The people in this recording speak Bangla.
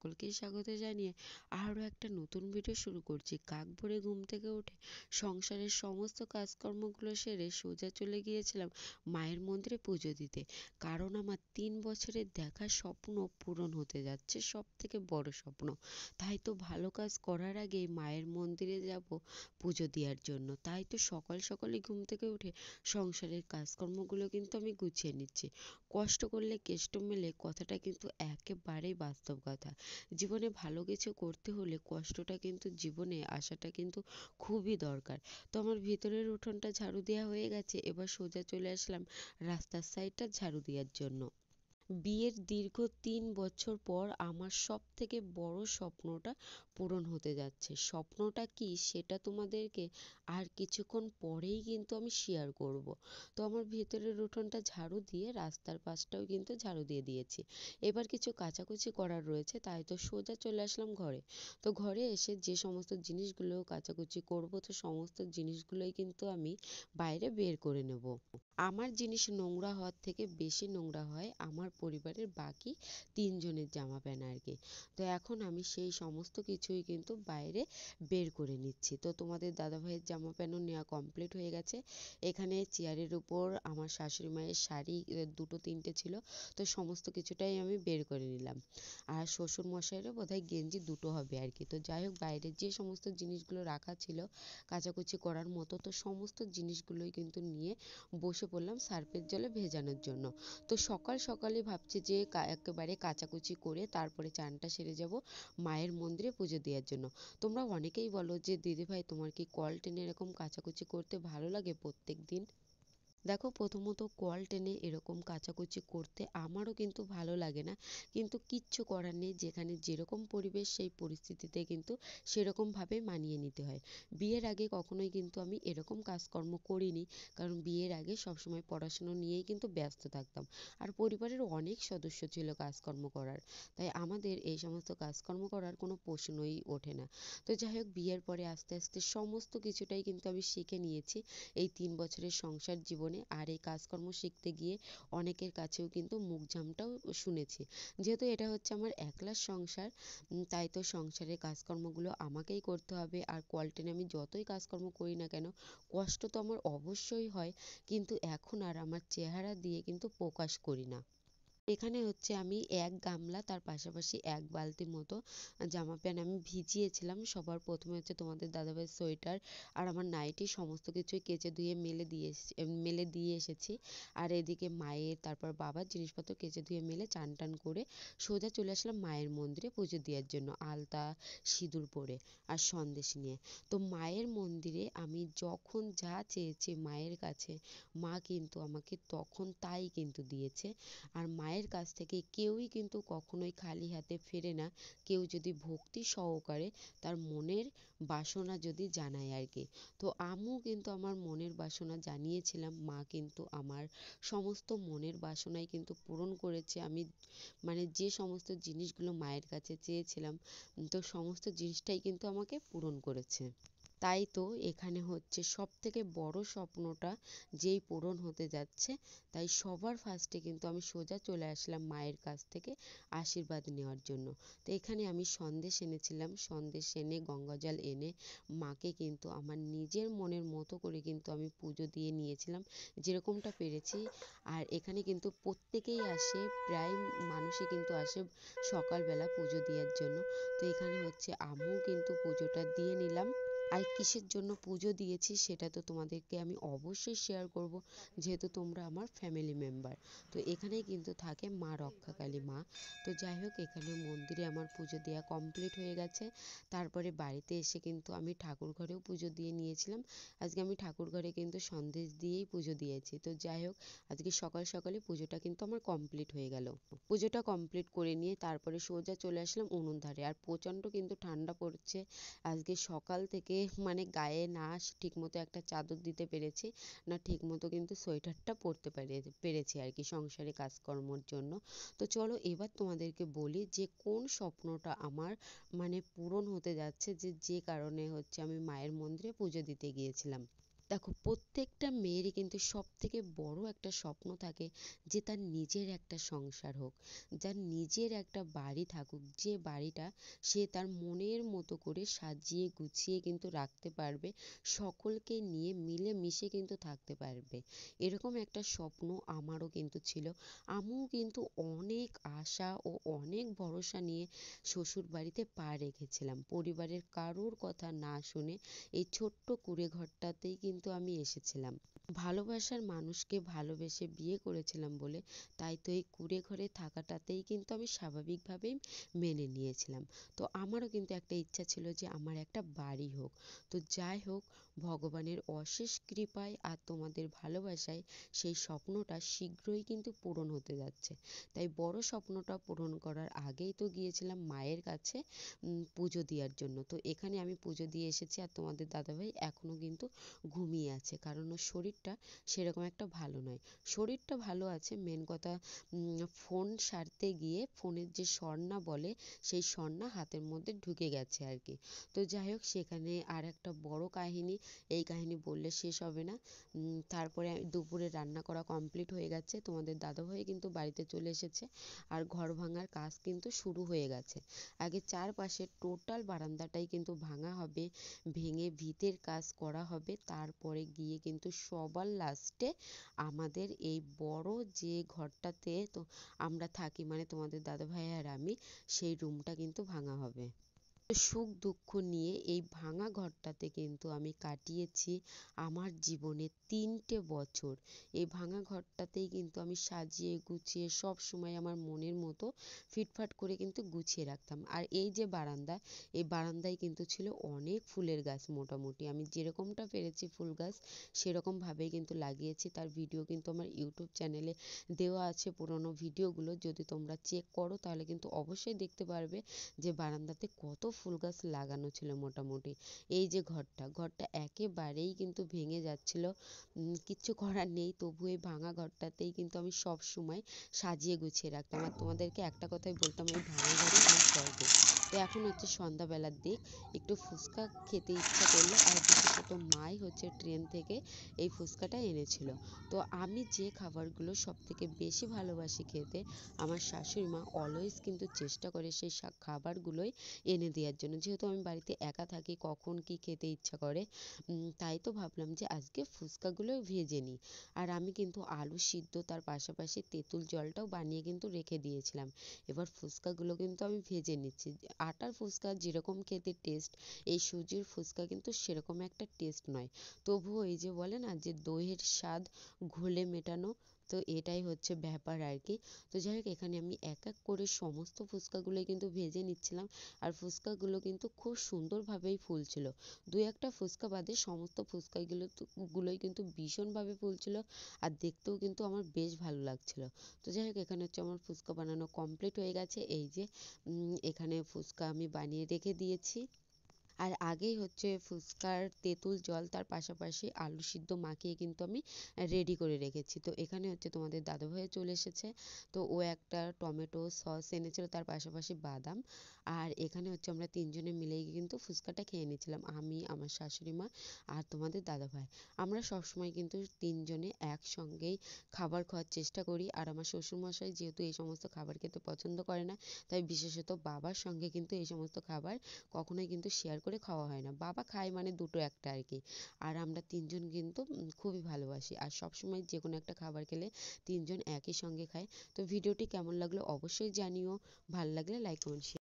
সকলকেই স্বাগত জানিয়ে আরও একটা নতুন ভিডিও শুরু করছি। কাক ভোরে ঘুম থেকে উঠে সংসারের সমস্ত কাজকর্মগুলো সেরে সোজা চলে গিয়েছিলাম মায়ের মন্দিরে পুজো দিতে, কারণ আমার 3 বছরের দেখা স্বপ্ন পূরণ হতে যাচ্ছে, সব থেকে বড় স্বপ্ন। তাই তো ভালো কাজ করার আগেই মায়ের মন্দিরে যাব পুজো দেওয়ার জন্য। তাই তো সকাল সকালে ঘুম থেকে উঠে সংসারের কাজকর্মগুলো কিন্তু আমি গুছিয়ে নিচ্ছি। কষ্ট করলে কেষ্ট মেলে, কথাটা কিন্তু একেবারেই বাস্তব কথা। জীবনে ভালো কিছু করতে হলে কষ্টটা কিন্তু জীবনে আসাটা কিন্তু খুবই দরকার। তো আমার ভিতরের উঠোনটা ঝাড়ু দেওয়া হয়ে গেছে, এবার সোজা চলে আসলাম রাস্তার সাইডটা ঝাড়ু দেওয়ার জন্য। বিয়ের দীর্ঘ 3 বছর পর আমার সব থেকে বড় স্বপ্নটা পূরণ হতে যাচ্ছে। স্বপ্নটা কি সেটা তোমাদেরকে আর কিছুক্ষণ পরেই কিন্তু আমি শেয়ার করব। তো আমার ভেতরের উঠোনটা ঝাড়ু দিয়ে রাস্তার পাশটাও কিন্তু ঝাড়ু দিয়ে দিয়েছি। এবার কিছু কাচাকুচি করার রয়েছে, তাই তো সোজা চলে আসলাম ঘরে। তো ঘরে এসে যে সমস্ত জিনিসগুলো কাচাকুচি করব, তো সমস্ত জিনিসগুলোই কিন্তু আমি বাইরে বের করে নেব। আমার জিনিস নোংরা হওয়ার থেকে বেশি নোংরা হয় আমার পরিবারের বাকি 3 জনের জামা প্যান্ট আর কি। তো এখন আমি সেই সমস্ত কিছুই কিন্তু বাইরে বের করে নিচ্ছি। তো তোমাদের দাদাভাইয়ের জামা প্যান্টও নেওয়া কমপ্লিট হয়ে গেছে। এখানে চেয়ারের উপর আমার শাশুড়ি মায়ের শাড়ি 2-3টে ছিল, তো সমস্ত কিছুটাই আমি বের করে নিলাম। আর শ্বশুর মশাইয়েরও বোধহয় গেঞ্জি 2টো হবে আর কি। তো যাই হোক, বাইরে যে সমস্ত জিনিসগুলো রাখা ছিল কাচাকুচি করার মতো, তো সমস্ত জিনিসগুলোই কিন্তু নিয়ে বসে পড়লাম সার্ফের জলে ভেজানোর জন্য। তো সকাল সকালে ভাবছি যে একেবারে কাচাকুচি করে তারপরে চানটা সেরে যাব মায়ের মন্দিরে পুজো দেওয়ার জন্য। তোমরা অনেকেই বলো যে দিদিভাই তোমার কি কল টেনে এরকম কাচাকুচি করতে ভালো লাগে প্রত্যেক দিন? দেখো, প্রথমত কল টেনে এরকম কাচাকুচি করতে আমারও কিন্তু ভালো লাগে না, কিন্তু কিচ্ছু করার নেই। যেখানে যেরকম পরিবেশ সেই পরিস্থিতিতে কিন্তু সেরকমভাবে মানিয়ে নিতে হয়। বিয়ের আগে কখনোই কিন্তু আমি এরকম কাজকর্ম করিনি, কারণ বিয়ের আগে সবসময় পড়াশুনো নিয়েই কিন্তু ব্যস্ত থাকতাম। আর পরিবারের অনেক সদস্য ছিল কাজকর্ম করার, তাই আমাদের এই সমস্ত কাজকর্ম করার কোনো প্রশ্নই ওঠে না। তো যাই হোক, বিয়ের পরে আস্তে আস্তে সমস্ত কিছুটাই কিন্তু আমি শিখে নিয়েছি এই 3 বছরের সংসার জীবনে। আর এই কাজকর্ম শিখতে গিয়ে অনেকের কাছেও কিন্তু মুখঝামটাও শুনেছি। যেহেতু এটা হচ্ছে আমার একলার সংসার, তাই তো সংসারের কাজকর্মগুলো আমাকেই করতে হবে। আর কল টেনে আমি যতই কাজকর্ম করি না কেন, কষ্ট তো আমার অবশ্যই হয়, কিন্তু এখন আর আমার চেহারা দিয়ে কিন্তু প্রকাশ করি না। এখানে হচ্ছে আমি 1 গামলা, তার পাশাপাশি 1 বালতির মতো জামা প্যান্ট আমি ভিজিয়েছিলাম। সবার প্রথমে হচ্ছে তোমাদের দাদাভাইয়ের সোয়েটার আর আমার নাইটি সমস্ত কিছুই কেচে ধুয়ে মেলে দিয়ে এসেছি। আর এদিকে মায়ের, তারপর বাবার জিনিসপত্র কেচে ধুয়ে মেলে চান টান করে সোজা চলে আসলাম মায়ের মন্দিরে পুজো দেওয়ার জন্য, আলতা সিঁদুর পরে আর সন্দেশ নিয়ে। তো মায়ের মন্দিরে আমি যখন যা চেয়েছি মায়ের কাছে, মা কিন্তু আমাকে তখন তাই কিন্তু দিয়েছে। আর মায়ের কাছ থেকে কেউই কিন্তু কখনোই খালি হাতে ফেরে না, কেউ যদি ভক্তি সহকারে তার মনের বাসনা যদি জানায় আর কি। তো আমিও কিন্তু আমার মনের বাসনা জানিয়েছিলাম, মা কিন্তু আমার সমস্ত মনের বাসনাই কিন্তু পূরণ করেছে। আমি মানে যে সমস্ত জিনিসগুলো মায়ের কাছে চেয়েছিলাম, তো সমস্ত জিনিসটাই কিন্তু আমাকে পূরণ করেছে। তাই তো এখানে হচ্ছে সব থেকে বড় স্বপ্নটা যেই পূরণ হতে যাচ্ছে, তাই সবার ফার্স্টে কিন্তু আমি সোজা চলে আসলাম মায়ের কাছ থেকে আশীর্বাদ নেওয়ার জন্য। তো এখানে আমি সন্দেশ এনেছিলাম, সন্দেশ এনে গঙ্গা জল এনে মাকে কিন্তু আমার নিজের মনের মতো করে কিন্তু আমি পুজো দিয়ে নিয়েছিলাম, যেরকমটা পেরেছি। আর এখানে কিন্তু প্রত্যেকেই আসে, প্রায় মানুষই কিন্তু আসে সকালবেলা পুজো দেওয়ার জন্য। তো এখানে হচ্ছে আমিও কিন্তু পুজোটা দিয়ে নিলাম। আর কিসের জন্য পুজো দিয়েছি সেটা তো তোমাদেরকে আমি অবশ্যই শেয়ার করব, যেহেতু তোমরা আমার ফ্যামিলি মেম্বার। তো এখানেই কিন্তু থাকে মা রক্ষাকালী মা। তো যাই হোক, এখানে মন্দিরে আমার পুজো দেওয়া কমপ্লিট হয়ে গেছে। তারপরে বাড়িতে এসে কিন্তু আমি ঠাকুর ঘরেও পুজো দিয়ে নিয়েছিলাম। আজকে আমি ঠাকুর ঘরে কিন্তু সন্দেশ দিয়েই পুজো দিয়েছি। তো যাই হোক, আজকে সকাল সকালে পুজোটা কিন্তু আমার কমপ্লিট হয়ে গেল। পুজোটা কমপ্লিট করে নিয়ে তারপরে সোজা চলে আসলাম উনুন ধারে। আর প্রচণ্ড কিন্তু ঠান্ডা পড়ছে আজকে সকাল থেকে, মানে গায়ে না ঠিকমতো একটা চাদর দিতে পেরেছি, না ঠিকমতো কিন্তু সোয়েটারটা পরতে পেরেছি আর কি সংসারে কাজকর্মর জন্য। তো চলো এবার তোমাদেরকে বলি যে কোন স্বপ্নটা আমার মানে পূরণ হতে যাচ্ছে, যে কারণে হচ্ছে আমি মায়ের মন্দিরে পুজো দিতে গিয়েছিলাম। দেখো, প্রত্যেকটা মেয়েরই কিন্তু সব থেকে বড় একটা স্বপ্ন থাকে যে তার নিজের একটা সংসার হোক, যার নিজের একটা বাড়ি থাকুক, যে বাড়িটা সে তার মনের মতো করে সাজিয়ে গুছিয়ে কিন্তু রাখতে পারবে, সকলকে নিয়ে মিলে মিশে কিন্তু থাকতে পারবে। এরকম একটা স্বপ্ন আমারও কিন্তু ছিল। আমিও কিন্তু অনেক আশা ও অনেক ভরসা নিয়ে শ্বশুর বাড়িতে পা রেখেছিলাম। পরিবারের কারোর কথা না শুনে এই ছোট্ট কুঁড়ে ঘরটাতেই কিন্তু আমি এসেছিলাম। ভালোবাসার মানুষকে ভালোবেসে বিয়ে করেছিলাম বলে তাই তো এই কুঁড়ে ঘরে থাকাটাতেই কিন্তু আমি স্বাভাবিকভাবেই মেনে নিয়েছিলাম। তো আমারও কিন্তু একটা ইচ্ছা ছিল যে আমার একটা বাড়ি হোক। তো যাই হোক, ভগবানের অশেষ কৃপায় আর তোমাদের ভালোবাসায় সেই স্বপ্নটা শীঘ্রই কিন্তু পূরণ হতে যাচ্ছে। তাই বড় স্বপ্নটা পূরণ করার আগেই তো গিয়েছিলাম মায়ের কাছে পুজো দেওয়ার জন্য। তো এখানে আমি পুজো দিয়ে এসেছি আর তোমাদের দাদাভাই এখনো কিন্তু ঘুমিয়ে আছে, কারণ ওর শরীরটা সেরকম একটা ভালো নয়। শরীরটা ভালো আছে, মেন কথা ফোন সারতে গিয়ে ফোনের যে স্বর্ণা বলে সেই স্বর্ণা হাতের মধ্যে ঢুকে গেছে আর কি। তো যাই হোক, সেখানে আর একটা বড় কাহিনী, এই কাহিনী বললে শেষ হবে না। তারপরে দুপুরে রান্না করা কমপ্লিট হয়ে গেছে, তোমাদের দাদাভাই কিন্তু বাড়িতে চলে এসেছে আর ঘর ভাঙার কাজ কিন্তু শুরু হয়ে গেছে। আগে চারপাশের টোটাল বারান্দাটাই কিন্তু ভাঙা হবে, ভেঙে ভিতের কাজ করা হবে, তারপরে গিয়ে কিন্তু সবার লাস্টে আমাদের এই বড় যে ঘরটাতে তো আমরা থাকি, মানে তোমাদের দাদাভাই আর আমি, সেই রুমটা কিন্তু ভাঙা হবে। সুখ দুঃখ নিয়ে এই ভাঙা ঘরটাতে কিন্তু আমি কাটিয়েছি আমার জীবনে 3টে বছর। এই ভাঙা ঘরটাতেই কিন্তু আমি সাজিয়ে গুছিয়ে সব সময় আমার মনের মতো ফিটফাট করে কিন্তু গুছিয়ে রাখতাম। আর এই যে বারান্দা, এই বারান্দায় কিন্তু ছিল অনেক ফুলের গাছ। মোটামুটি আমি যেরকমটা পেরেছি ফুল গাছ সেরকম ভাবেই কিন্তু লাগিয়েছি। তার ভিডিও কিন্তু আমার ইউটিউব চ্যানেলে দেওয়া আছে, পুরোনো ভিডিওগুলো যদি তোমরা চেক করো তাহলে কিন্তু অবশ্যই দেখতে পারবে যে বারান্দাতে কত ফুল গাছ লাগানো ছিল। মোটামুটি এই যে ঘরটা একেবারেই কিন্তু ভেঙে যাচ্ছিল, কিচ্ছু করার নেই, তবু এই ভাঙা ঘরটাতেই কিন্তু আমি সব সময় সাজিয়ে গুছিয়ে রাখতাম। আর তোমাদেরকে একটা কথাই বলতাম, এই ভাঙা ঘরই আমার স্বর্গ। তো এখন হচ্ছে সন্ধ্যাবেলার দিক, একটু ফুচকা খেতে ইচ্ছা করলো আর বিশেষত মাই হচ্ছে ট্রেন থেকে এই ফুচকাটা এনেছিল। তো আমি যে খাবারগুলো সব থেকে বেশি ভালোবাসি খেতে, আমার শাশুড়ি মা অলওয়েজ কিন্তু চেষ্টা করে সেই খাবারগুলোই এনে দেওয়ার জন্য। যেহেতু আমি বাড়িতে একা থাকি, কখন কি খেতে ইচ্ছা করে, তাই তো ভাবলাম যে আজকে ফুচকাগুলোই ভেজে নিই। আর আমি কিন্তু আলু সিদ্ধ তার পাশাপাশি তেঁতুল জলটাও বানিয়ে কিন্তু রেখে দিয়েছিলাম। এবার ফুচকাগুলো কিন্তু আমি ভেজে নিচ্ছি। আটার ফুচকা যেরকম খেতে টেস্ট, এই সুজির ফুচকা কিন্তু সেরকম একটা টেস্ট নয়। তবুও এই যে বলে না যে দইয়ের স্বাদ ঘোলে মেটানো, তো এটাই হচ্ছে ব্যাপার আর কি। তো যাই হোক, এখানে আমি এক এক করে সমস্ত ফুচকাগুলোই কিন্তু ভেজে নিচ্ছিলাম। আর ফুচকাগুলো কিন্তু খুব সুন্দরভাবেই ফুলছিল। দুই একটা ফুচকা বাদে সমস্ত গুলোই কিন্তু ভীষণভাবে ফুলছিল আর দেখতেও কিন্তু আমার বেশ ভালো লাগছিল। তো যাই হোক, এখানে হচ্ছে আমার ফুচকা বানানো কমপ্লিট হয়ে গেছে। এই যে এখানে ফুচকা আমি বানিয়ে রেখে দিয়েছি। আর আগেই হচ্ছে ফুচকার তেঁতুল জল তার পাশাপাশি আলু সিদ্ধ মাখিয়ে কিন্তু আমি রেডি করে রেখেছি। তো এখানে হচ্ছে তোমাদের দাদাভাইও চলে এসেছে। তো ও একটা টমেটো সস এনেছিল, তার পাশাপাশি বাদাম। আর এখানে হচ্ছে আমরা তিনজনে মিলেই কিন্তু ফুচকাটা খেয়ে নিয়েছিলাম, আমি, আমার শাশুড়ি মা আর তোমাদের দাদাভাই। আমরা সবসময় কিন্তু তিনজনে একসঙ্গেই খাবার খাওয়ার চেষ্টা করি। আর আমার শ্বশুরমশাই যেহেতু এই সমস্ত খাবার খেতে পছন্দ করে না, তাই বিশেষত বাবার সঙ্গে কিন্তু এই সমস্ত খাবার কখনোই কিন্তু শেয়ার করে খাওয়া হয় না। বাবা খায় মানে দুটো একটা আর কি। আর আমরা তিনজন কিন্তু খুবই ভালোবাসি আর সবসময় যে কোনো একটা খাবার খেলে তিনজন একই সঙ্গে খাই। তো ভিডিওটি কেমন লাগলো অবশ্যই জানিও, ভালো লাগলে লাইক কমেন্ট শেয়ার